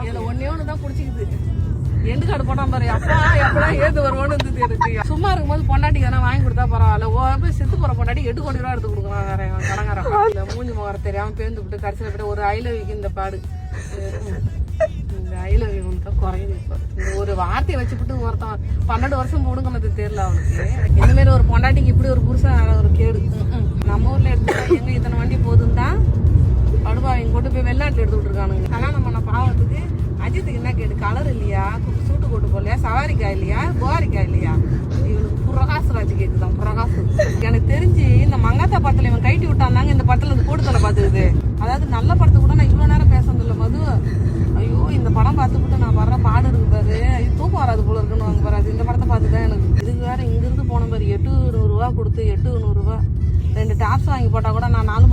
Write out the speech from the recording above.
இதுல ஒன்னே ஒண்ணுதான் குடிச்சிக்குது. எண்டு கார்டு போட்டா பாரு, அப்பா எப்படா ஏது வருவோன்னு இருந்தது எனக்கு. சும்மா இருக்கும்போது பொண்டாட்டிக்கு எதனா வாங்கி கொடுத்தா பரவாயில்ல, போய் செத்து போற பொண்டாட்டி 8 கோடி ரூபா எடுத்து கொடுக்குறான் வேற கடங்காரன். மூஞ்சி முகர தெரியாம பேருந்து விட்டு கடைசியில போய் ஒரு ஐலவிக்கு இந்த பாடு. இந்த ஐலவி தான் குறையுது. இப்போ இந்த ஒரு வார்த்தையை வச்சுக்கிட்டு ஒருத்தன் 12 வருஷம் போடுங்கிறது தெரியல அவனுக்கு. இந்த மாதிரி ஒரு பொண்டாட்டிக்கு இப்படி ஒரு புருஷன் ஒரு கேடு. நம்ம ஊர்ல எடுத்துட்டா எங்க இத்தனை வண்டி போதும் தான் படுபாவிங்க கொண்டு போய் வெளிநாட்டுல எடுத்து விட்டுருக்கானுங்க. கல்யாணம் பண்ண பாவத்துக்கு அஜித்துக்கு என்ன கேடு? கலர் இல்லையா, சூட்டு போட்டு போடலையா, சவாரிக்கா இல்லையா, புகாரிக்கா இல்லையா? இவனுக்கு புரகாசு ராஜ் கேக்குதான். புரகாசு எனக்கு தெரிஞ்சு இந்த மங்காத்தா படத்துல இவன் கைட்டி விட்டாந்தாங்க இந்த படத்துல இந்த கூடுதலை பாத்துக்குது. அதாவது நல்ல படத்தை கூட நான் இவ்வளவு நேரம் பேசுறது இல்ல மது. ஐயோ இந்த படம் பார்த்துக்கிட்டு நான் வர்ற பாடு இருக்கு பாரு, தூக்கம் வராது போல இருக்குன்னு வாங்க பாரு. இந்த படத்தை பார்த்துதான் எனக்கு இதுக்கு வேற இங்கிருந்து போன பாரு 800 ரூபா கொடுத்து 800 ரூபா 2 டாப்ஸ் வாங்கி போட்டா கூட நான் 4